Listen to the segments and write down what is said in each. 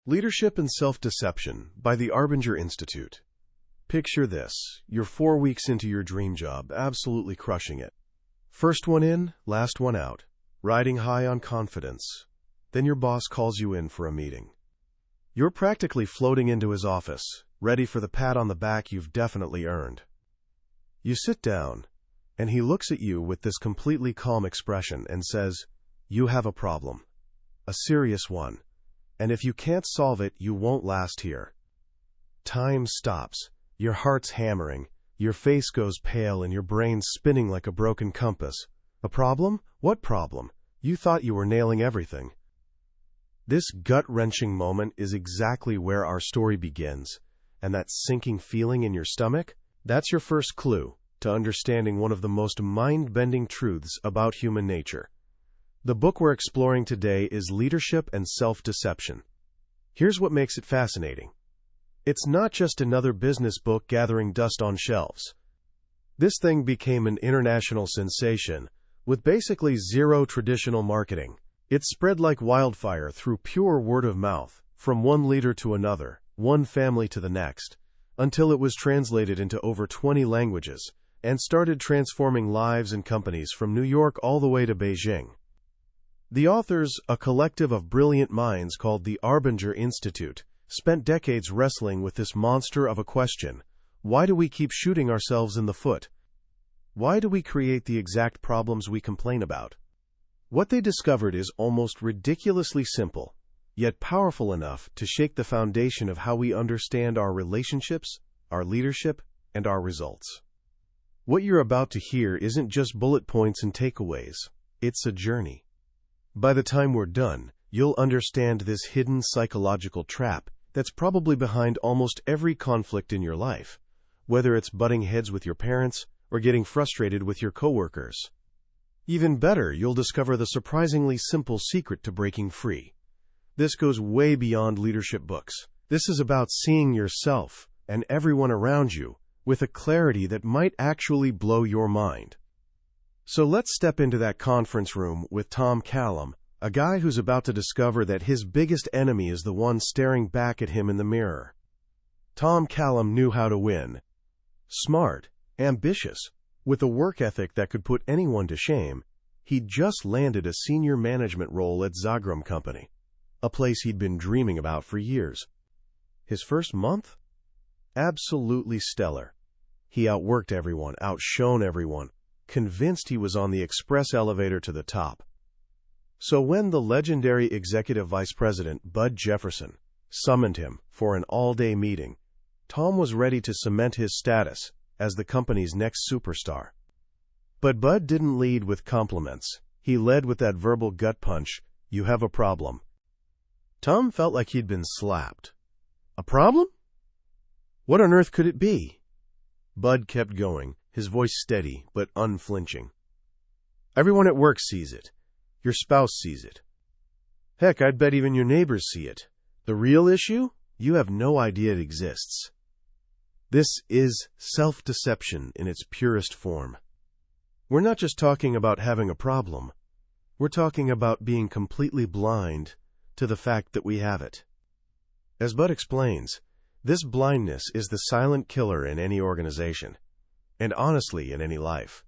Leadership and Self-Deception by the Arbinger Institute. Picture this. You're 4 weeks into your dream job, absolutely crushing it. First one in, last one out. Riding high on confidence. Then your boss calls you in for a meeting. You're practically floating into his office, ready for the pat on the back you've definitely earned. You sit down, and he looks at you with this completely calm expression and says, "You have a problem. A serious one. And if you can't solve it, you won't last here." Time stops. Your heart's hammering. Your face goes pale and your brain's spinning like a broken compass. A problem? What problem? You thought you were nailing everything. This gut-wrenching moment is exactly where our story begins. And that sinking feeling in your stomach? That's your first clue to understanding one of the most mind-bending truths about human nature. The book we're exploring today is Leadership and Self-Deception. Here's what makes it fascinating. It's not just another business book gathering dust on shelves. This thing became an international sensation, with basically zero traditional marketing. It spread like wildfire through pure word of mouth, from one leader to another, one family to the next, until it was translated into over 20 languages, and started transforming lives and companies from New York all the way to Beijing. The authors, a collective of brilliant minds called the Arbinger Institute, spent decades wrestling with this monster of a question. Why do we keep shooting ourselves in the foot? Why do we create the exact problems we complain about? What they discovered is almost ridiculously simple, yet powerful enough to shake the foundation of how we understand our relationships, our leadership, and our results. What you're about to hear isn't just bullet points and takeaways. It's a journey. By the time we're done, you'll understand this hidden psychological trap that's probably behind almost every conflict in your life, whether it's butting heads with your parents or getting frustrated with your coworkers. Even better, you'll discover the surprisingly simple secret to breaking free. This goes way beyond leadership books. This is about seeing yourself and everyone around you with a clarity that might actually blow your mind. So let's step into that conference room with Tom Callum, a guy who's about to discover that his biggest enemy is the one staring back at him in the mirror. Tom Callum knew how to win. Smart, ambitious, with a work ethic that could put anyone to shame, he'd just landed a senior management role at Zagram Company, a place he'd been dreaming about for years. His first month? Absolutely stellar. He outworked everyone, outshone everyone, convinced he was on the express elevator to the top. So when the legendary executive vice president, Bud Jefferson, summoned him for an all-day meeting, Tom was ready to cement his status as the company's next superstar. But Bud didn't lead with compliments. He led with that verbal gut punch, "You have a problem." Tom felt like he'd been slapped. A problem? What on earth could it be? Bud kept going, his voice steady but unflinching. "Everyone at work sees it. Your spouse sees it. Heck, I'd bet even your neighbors see it. The real issue? You have no idea it exists. This is self-deception in its purest form. We're not just talking about having a problem. We're talking about being completely blind to the fact that we have it." As Bud explains, this blindness is the silent killer in any organization, and honestly in any life.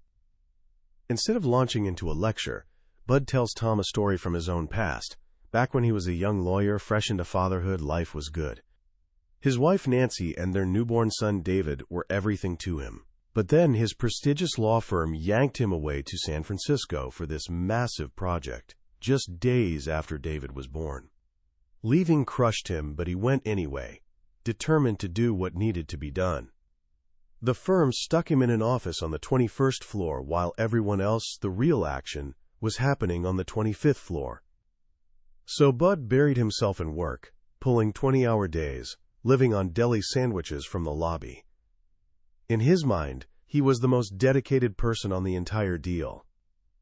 Instead of launching into a lecture, Bud tells Tom a story from his own past. Back when he was a young lawyer, fresh into fatherhood, life was good. His wife Nancy and their newborn son David were everything to him. But then his prestigious law firm yanked him away to San Francisco for this massive project, just days after David was born. Leaving crushed him, but he went anyway, determined to do what needed to be done. The firm stuck him in an office on the 21st floor while everyone else, the real action, was happening on the 25th floor. So Bud buried himself in work, pulling 20-hour days, living on deli sandwiches from the lobby. In his mind, he was the most dedicated person on the entire deal.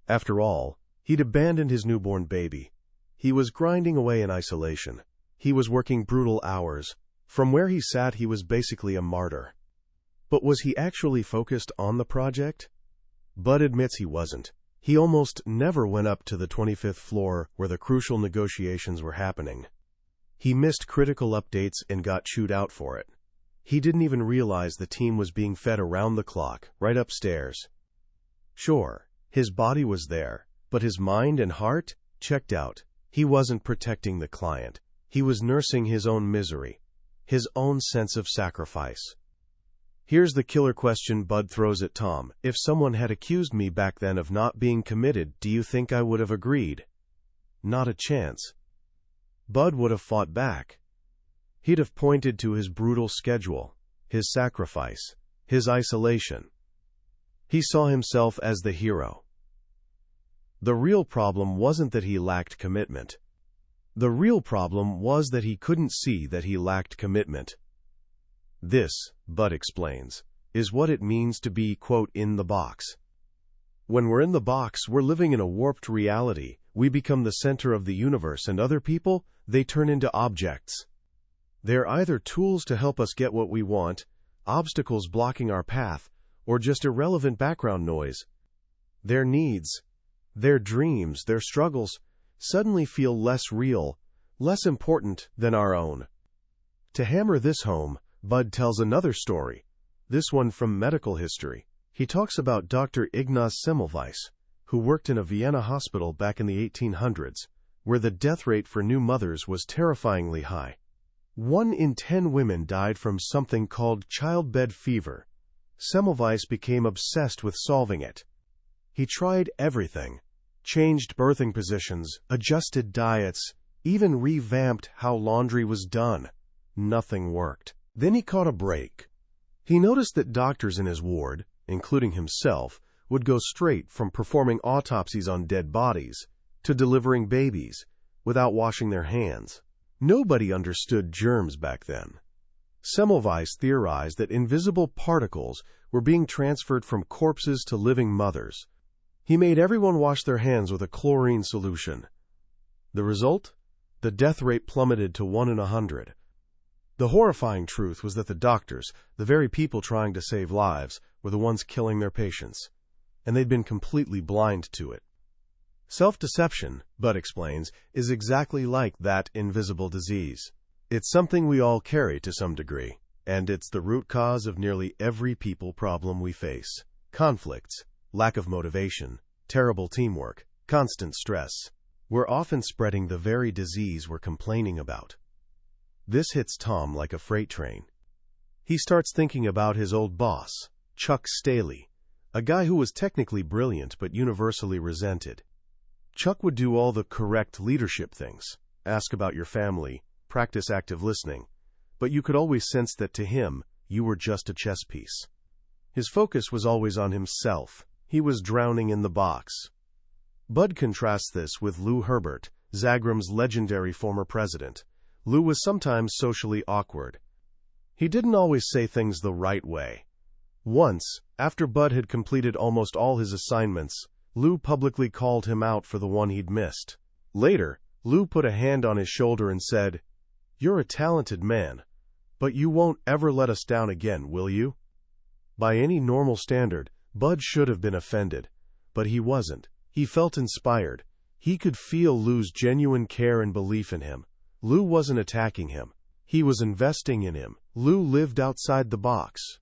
After all, he'd abandoned his newborn baby. He was grinding away in isolation. He was working brutal hours. From where he sat, he was basically a martyr. But was he actually focused on the project? Bud admits he wasn't. He almost never went up to the 25th floor where the crucial negotiations were happening. He missed critical updates and got chewed out for it. He didn't even realize the team was being fed around the clock, right upstairs. Sure, his body was there, but his mind and heart checked out. He wasn't protecting the client. He was nursing his own misery, his own sense of sacrifice. Here's the killer question Bud throws at Tom. If someone had accused me back then of not being committed, do you think I would have agreed? Not a chance. Bud would have fought back. He'd have pointed to his brutal schedule, his sacrifice, his isolation. He saw himself as the hero. The real problem wasn't that he lacked commitment. The real problem was that he couldn't see that he lacked commitment. This, Bud explains, is what it means to be, quote, in the box. When we're in the box, we're living in a warped reality. We become the center of the universe, and other people, they turn into objects. They're either tools to help us get what we want, obstacles blocking our path, or just irrelevant background noise. Their needs, their dreams, their struggles suddenly feel less real, less important than our own. To hammer this home, Bud tells another story, this one from medical history. He talks about Dr. Ignaz Semmelweis, who worked in a Vienna hospital back in the 1800s, where the death rate for new mothers was terrifyingly high. 1 in 10 women died from something called childbed fever. Semmelweis became obsessed with solving it. He tried everything, changed birthing positions, adjusted diets, even revamped how laundry was done. Nothing worked. Then he caught a break. He noticed that doctors in his ward, including himself, would go straight from performing autopsies on dead bodies to delivering babies without washing their hands. Nobody understood germs back then. Semmelweis theorized that invisible particles were being transferred from corpses to living mothers. He made everyone wash their hands with a chlorine solution. The result? The death rate plummeted to 1 in 100. The horrifying truth was that the doctors, the very people trying to save lives, were the ones killing their patients, and they'd been completely blind to it. Self-deception, Bud explains, is exactly like that invisible disease. It's something we all carry to some degree, and it's the root cause of nearly every people problem we face. Conflicts, lack of motivation, terrible teamwork, constant stress. We're often spreading the very disease we're complaining about. This hits Tom like a freight train. He starts thinking about his old boss, Chuck Staley, a guy who was technically brilliant but universally resented. Chuck would do all the correct leadership things, ask about your family, practice active listening, but you could always sense that to him, you were just a chess piece. His focus was always on himself. He was drowning in the box. Bud contrasts this with Lou Herbert, Zagram's legendary former president. Lou was sometimes socially awkward. He didn't always say things the right way. Once, after Bud had completed almost all his assignments, Lou publicly called him out for the one he'd missed. Later, Lou put a hand on his shoulder and said, "You're a talented man, but you won't ever let us down again, will you?" By any normal standard, Bud should have been offended, but he wasn't. He felt inspired. He could feel Lou's genuine care and belief in him. Lou wasn't attacking him. He was investing in him. Lou lived outside the box.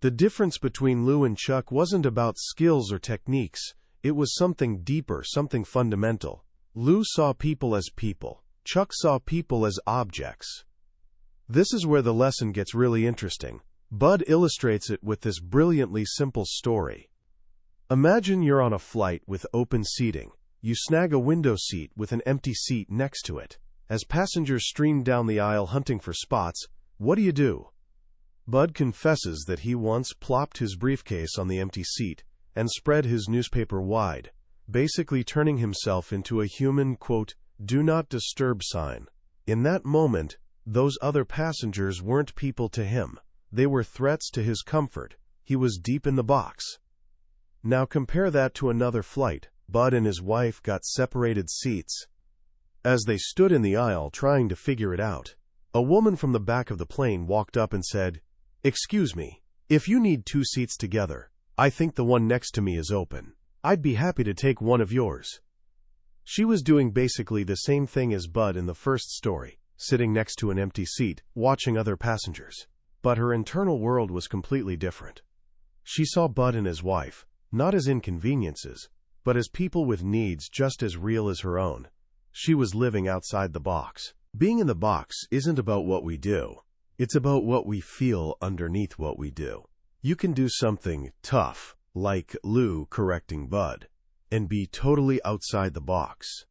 The difference between Lou and Chuck wasn't about skills or techniques. It was something deeper, something fundamental. Lou saw people as people. Chuck saw people as objects. This is where the lesson gets really interesting. Bud illustrates it with this brilliantly simple story. Imagine you're on a flight with open seating. You snag a window seat with an empty seat next to it. As passengers stream down the aisle hunting for spots, what do? Bud confesses that he once plopped his briefcase on the empty seat and spread his newspaper wide, basically turning himself into a human, quote, "do not disturb" sign. In that moment, those other passengers weren't people to him. They were threats to his comfort. He was deep in the box. Now compare that to another flight. Bud and his wife got separated seats. As they stood in the aisle trying to figure it out, a woman from the back of the plane walked up and said, "Excuse me, if you need 2 seats together, I think the one next to me is open. I'd be happy to take one of yours." She was doing basically the same thing as Bud in the first story. sitting next to an empty seat, watching other passengers. But her internal world was completely different. She saw Bud and his wife, not as inconveniences, but as people with needs just as real as her own. She was living outside the box. Being in the box isn't about what we do. It's about what we feel underneath what we do. You can do something tough, like Lou correcting Bud, and be totally outside the box.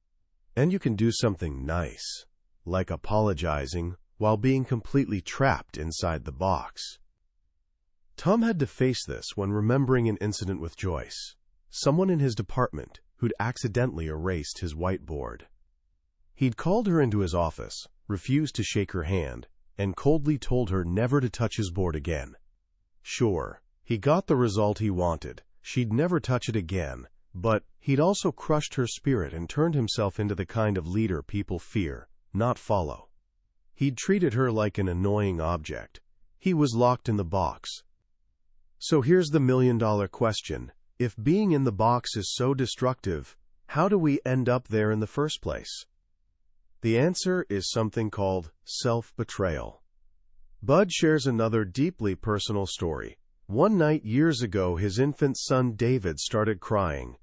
And you can do something nice, like apologizing, while being completely trapped inside the box. Tom had to face this when remembering an incident with Joyce, someone in his department who'd accidentally erased his whiteboard. He'd called her into his office, refused to shake her hand, and coldly told her never to touch his board again. Sure, he got the result he wanted. She'd never touch it again, but he'd also crushed her spirit and turned himself into the kind of leader people fear, not follow. He'd treated her like an annoying object. He was locked in the box. So here's the million-dollar question. If being in the box is so destructive, how do we end up there in the first place? The answer is something called self-betrayal. Bud shares another deeply personal story. One night years ago, his infant son David started crying.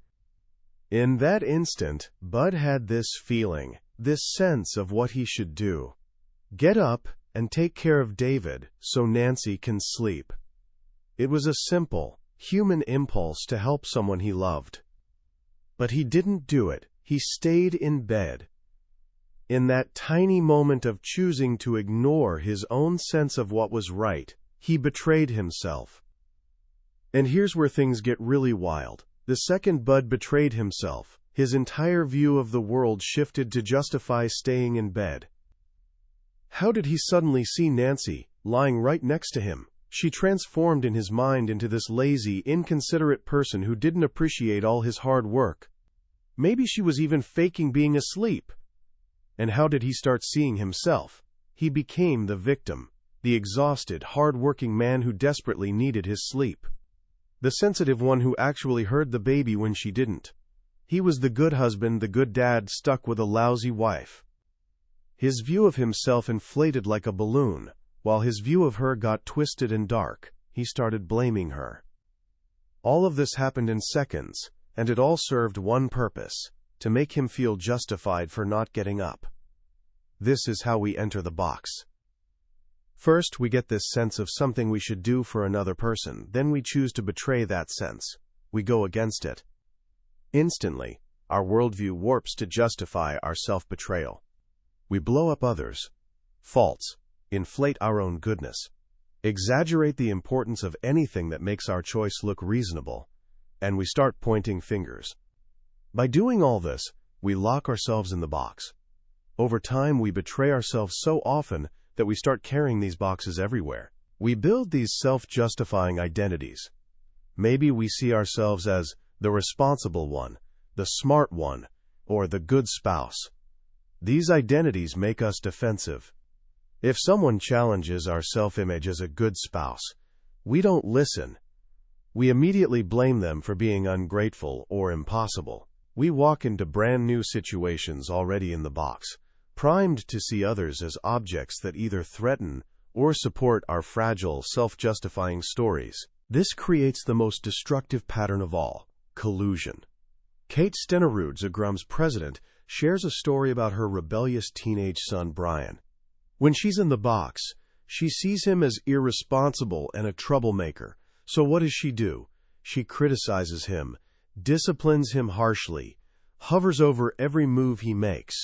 In that instant, Bud had this feeling, this sense of what he should do. Get up and take care of David so Nancy can sleep. It was a simple, human impulse to help someone he loved. But he didn't do it. He stayed in bed. In that tiny moment of choosing to ignore his own sense of what was right, he betrayed himself. And here's where things get really wild. The second Bud betrayed himself, his entire view of the world shifted to justify staying in bed. How did he suddenly see Nancy, lying right next to him? She transformed in his mind into this lazy, inconsiderate person who didn't appreciate all his hard work. Maybe she was even faking being asleep. And how did he start seeing himself? He became the victim, the exhausted, hard-working man who desperately needed his sleep. The sensitive one who actually heard the baby when she didn't. He was the good husband, the good dad stuck with a lousy wife. His view of himself inflated like a balloon, while his view of her got twisted and dark. He started blaming her. All of this happened in seconds, and it all served one purpose: to make him feel justified for not getting up. This is how we enter the box. First, we get this sense of something we should do for another person. Then we choose to betray that sense. We go against it. Instantly, our worldview warps to justify our self-betrayal. We blow up others' faults, inflate our own goodness, exaggerate the importance of anything that makes our choice look reasonable, and we start pointing fingers. By doing all this, we lock ourselves in the box. Over time, we betray ourselves so often that we start carrying these boxes everywhere. We build these self-justifying identities. Maybe we see ourselves as the responsible one, the smart one, or the good spouse. These identities make us defensive. If someone challenges our self-image as a good spouse, we don't listen. We immediately blame them for being ungrateful or impossible. We walk into brand new situations already in the box, primed to see others as objects that either threaten or support our fragile, self-justifying stories. This creates the most destructive pattern of all: collusion. Kate Stenerud, Zagrum's president, shares a story about her rebellious teenage son, Brian. When she's in the box, she sees him as irresponsible and a troublemaker. So what does she do? She criticizes him, disciplines him harshly, hovers over every move he makes.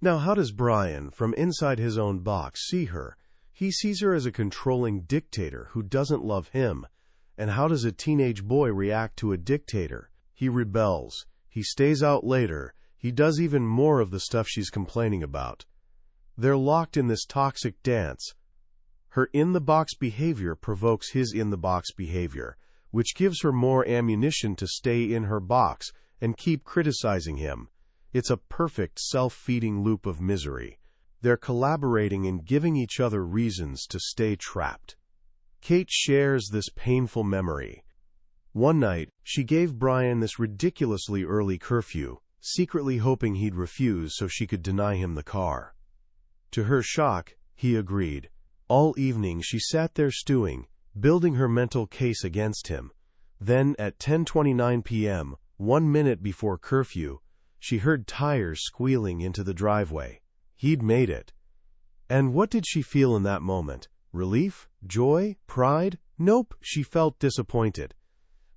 Now, how does Brian, from inside his own box, see her? He sees her as a controlling dictator who doesn't love him. And how does a teenage boy react to a dictator? He rebels. He stays out later. He does even more of the stuff she's complaining about. They're locked in this toxic dance. Her in-the-box behavior provokes his in-the-box behavior, which gives her more ammunition to stay in her box and keep criticizing him. It's a perfect self-feeding loop of misery. They're collaborating and giving each other reasons to stay trapped. Kate shares this painful memory. One night, she gave Brian this ridiculously early curfew, secretly hoping he'd refuse so she could deny him the car. To her shock, he agreed. All evening she sat there stewing, building her mental case against him. Then, at 10:29 p.m., 1 minute before curfew, she heard tires squealing into the driveway. He'd made it. And what did she feel in that moment? Relief? Joy? Pride? Nope, she felt disappointed.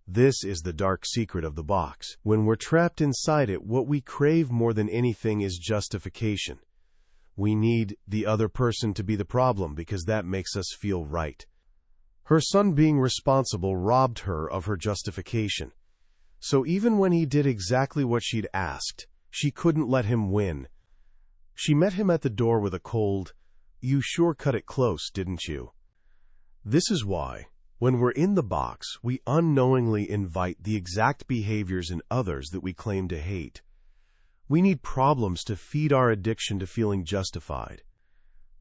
This is the dark secret of the box. When we're trapped inside it, what we crave more than anything is justification. We need the other person to be the problem because that makes us feel right. Her son being responsible robbed her of her justification. So even when he did exactly what she'd asked, she couldn't let him win. She met him at the door with a cold, "You sure cut it close, didn't you?" This is why, when we're in the box, we unknowingly invite the exact behaviors in others that we claim to hate. We need problems to feed our addiction to feeling justified.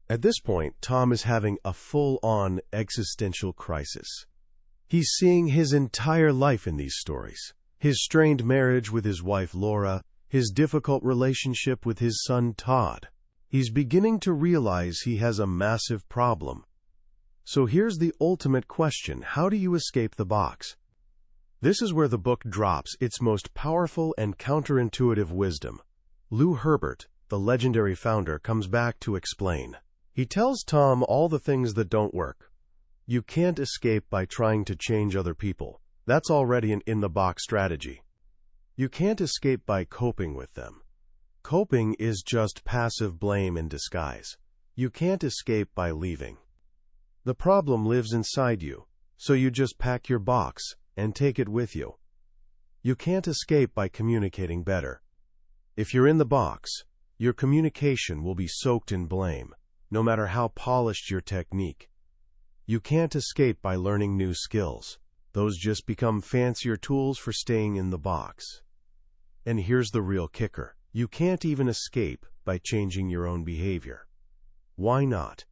At this point, Tom is having a full-on existential crisis. He's seeing his entire life in these stories. His strained marriage with his wife Laura, his difficult relationship with his son Todd. He's beginning to realize he has a massive problem. So here's the ultimate question: how do you escape the box? This is where the book drops its most powerful and counterintuitive wisdom. Lou Herbert, the legendary founder, comes back to explain. He tells Tom all the things that don't work. You can't escape by trying to change other people. That's already an in-the-box strategy. You can't escape by coping with them. Coping is just passive blame in disguise. You can't escape by leaving. The problem lives inside you, so you just pack your box and take it with you. You can't escape by communicating better. If you're in the box, your communication will be soaked in blame, no matter how polished your technique. You can't escape by learning new skills. Those just become fancier tools for staying in the box. And here's the real kicker. You can't even escape by changing your own behavior. Why not?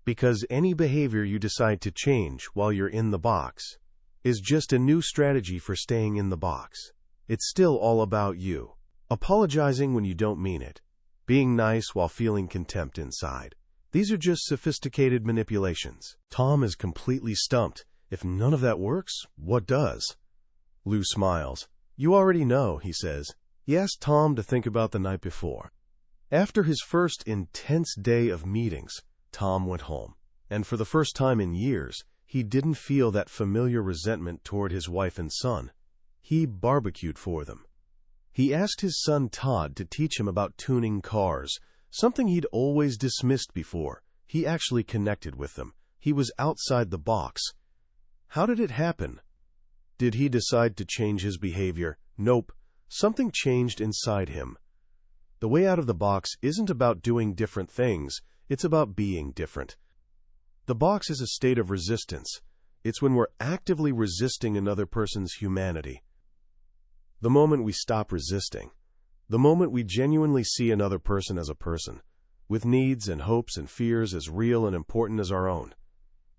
Because any behavior you decide to change while you're in the box is just a new strategy for staying in the box. It's still all about you. Apologizing when you don't mean it. Being nice while feeling contempt inside. These are just sophisticated manipulations. Tom is completely stumped. If none of that works, what does? Lou smiles. You already know, he says. He asked Tom to think about the night before. After his first intense day of meetings, Tom went home. And for the first time in years, he didn't feel that familiar resentment toward his wife and son. He barbecued for them. He asked his son Todd to teach him about tuning cars, something he'd always dismissed before. He actually connected with them. He was outside the box. How did it happen? Did he decide to change his behavior? Nope. Something changed inside him. The way out of the box isn't about doing different things. It's about being different. The box is a state of resistance. It's when we're actively resisting another person's humanity. The moment we stop resisting, the moment we genuinely see another person as a person, with needs and hopes and fears as real and important as our own,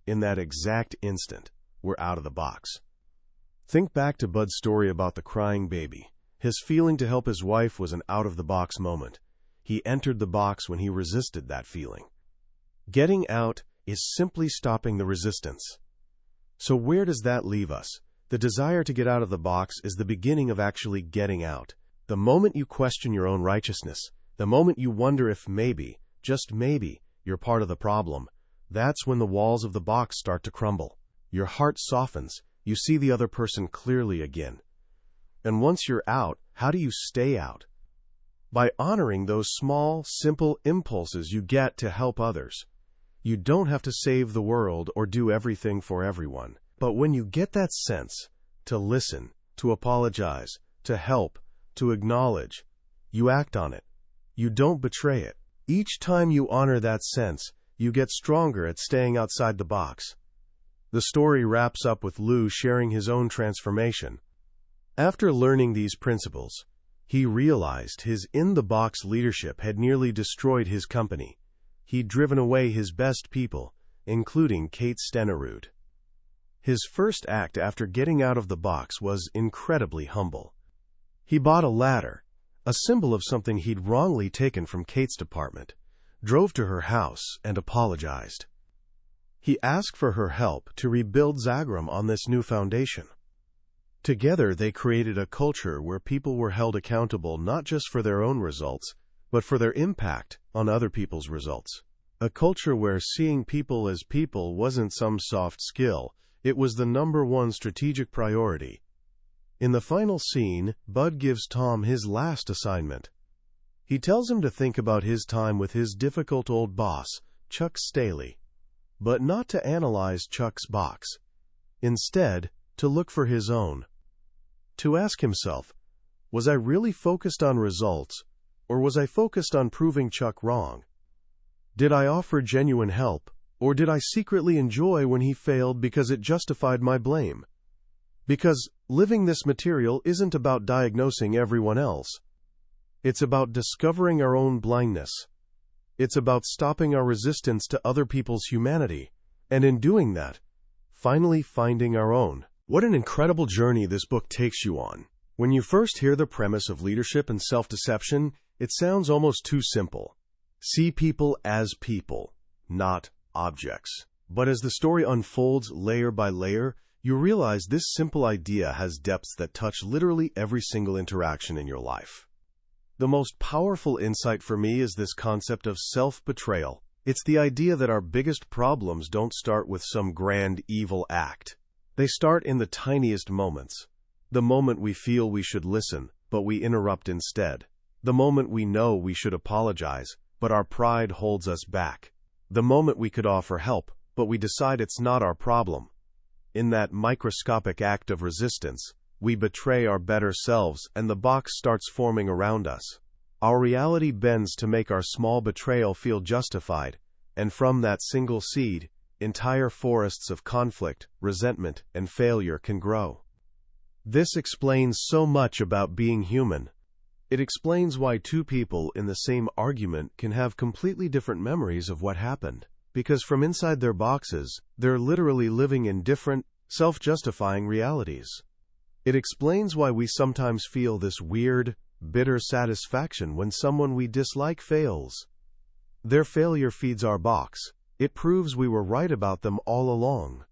in that exact instant, we're out of the box. Think back to Bud's story about the crying baby. His feeling to help his wife was an out-of-the-box moment. He entered the box when he resisted that feeling. Getting out is simply stopping the resistance. So where does that leave us? The desire to get out of the box is the beginning of actually getting out. The moment you question your own righteousness, the moment you wonder if maybe, just maybe, you're part of the problem, that's when the walls of the box start to crumble. Your heart softens. You see the other person clearly again. And once you're out, how do you stay out? By honoring those small, simple impulses you get to help others. You don't have to save the world or do everything for everyone. But when you get that sense, to listen, to apologize, to help, to acknowledge, you act on it. You don't betray it. Each time you honor that sense, you get stronger at staying outside the box. The story wraps up with Lou sharing his own transformation. After learning these principles, he realized his in-the-box leadership had nearly destroyed his company. He'd driven away his best people, including Kate Stenerud. His first act after getting out of the box was incredibly humble. He bought a ladder, a symbol of something he'd wrongly taken from Kate's department. drove to her house, and apologized. He asked for her help to rebuild Zagram on this new foundation. Together, they created a culture where people were held accountable not just for their own results, but for their impact on other people's results. A culture where seeing people as people wasn't some soft skill, it was the #1 strategic priority. In the final scene, Bud gives Tom his last assignment. He tells him to think about his time with his difficult old boss, Chuck Staley, but not to analyze Chuck's box. Instead, to look for his own. To ask himself, was I really focused on results, or was I focused on proving Chuck wrong? Did I offer genuine help, or did I secretly enjoy when he failed because it justified my blame? Because living this material isn't about diagnosing everyone else. It's about discovering our own blindness. It's about stopping our resistance to other people's humanity, and in doing that, finally finding our own. What an incredible journey this book takes you on. When you first hear the premise of leadership and self-deception, it sounds almost too simple. See people as people, not objects. But as the story unfolds layer by layer, you realize this simple idea has depths that touch literally every single interaction in your life. The most powerful insight for me is this concept of self-betrayal. It's the idea that our biggest problems don't start with some grand evil act. They start in the tiniest moments. The moment we feel we should listen, but we interrupt instead. The moment we know we should apologize, but our pride holds us back. The moment we could offer help, but we decide it's not our problem. In that microscopic act of resistance, we betray our better selves and the box starts forming around us. Our reality bends to make our small betrayal feel justified, and from that single seed, entire forests of conflict, resentment, and failure can grow. This explains so much about being human. It explains why two people in the same argument can have completely different memories of what happened, because from inside their boxes, they're literally living in different, self-justifying realities. It explains why we sometimes feel this weird, bitter satisfaction when someone we dislike fails. Their failure feeds our box. It proves we were right about them all along.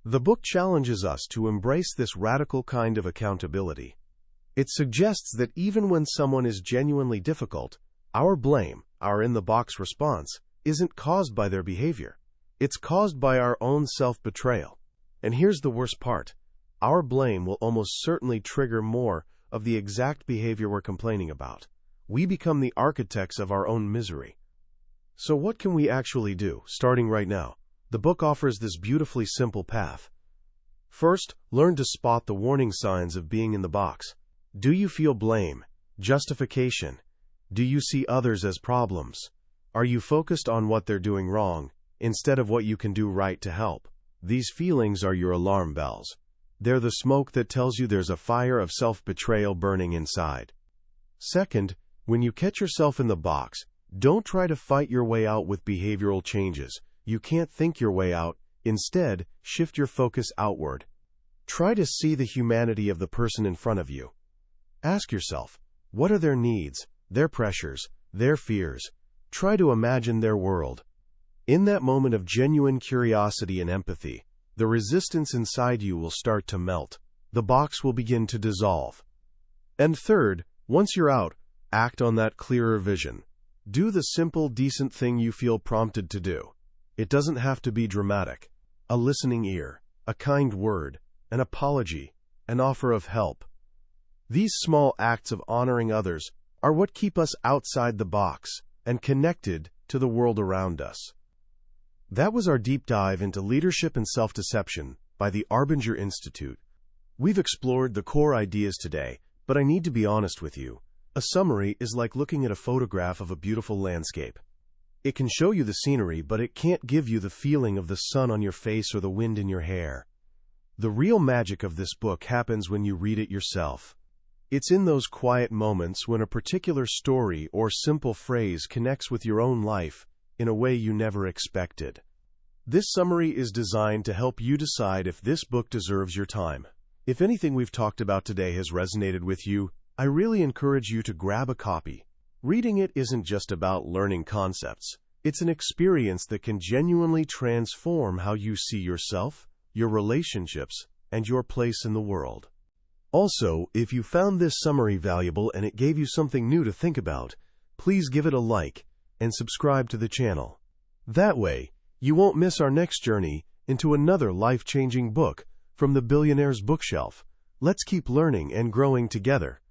The book challenges us to embrace this radical kind of accountability. It suggests that even when someone is genuinely difficult, our blame, our in-the-box response, isn't caused by their behavior. It's caused by our own self-betrayal. And here's the worst part. Our blame will almost certainly trigger more of the exact behavior we're complaining about. We become the architects of our own misery. So what can we actually do, starting right now? The book offers this beautifully simple path. First, learn to spot the warning signs of being in the box. Do you feel blame, justification? Do you see others as problems? Are you focused on what they're doing wrong, instead of what you can do right to help? These feelings are your alarm bells. They're the smoke that tells you there's a fire of self-betrayal burning inside. Second, when you catch yourself in the box, don't try to fight your way out with behavioral changes. You can't think your way out. Instead, shift your focus outward. Try to see the humanity of the person in front of you. Ask yourself, what are their needs, their pressures, their fears? Try to imagine their world. In that moment of genuine curiosity and empathy, the resistance inside you will start to melt. The box will begin to dissolve. And third, once you're out, act on that clearer vision. Do the simple, decent thing you feel prompted to do. It doesn't have to be dramatic. A listening ear, a kind word, an apology, an offer of help. These small acts of honoring others are what keep us outside the box and connected to the world around us. That was our deep dive into leadership and self-deception by the Arbinger Institute. We've explored the core ideas today, but I need to be honest with you. A summary is like looking at a photograph of a beautiful landscape. It can show you the scenery, but it can't give you the feeling of the sun on your face or the wind in your hair. The real magic of this book happens when you read it yourself. It's in those quiet moments when a particular story or simple phrase connects with your own life in a way you never expected. This summary is designed to help you decide if this book deserves your time. If anything we've talked about today has resonated with you, I really encourage you to grab a copy. Reading it isn't just about learning concepts. It's an experience that can genuinely transform how you see yourself, your relationships, and your place in the world. Also, if you found this summary valuable and it gave you something new to think about, please give it a like and subscribe to the channel. That way, you won't miss our next journey into another life-changing book from the Billionaire's Bookshelf. Let's keep learning and growing together.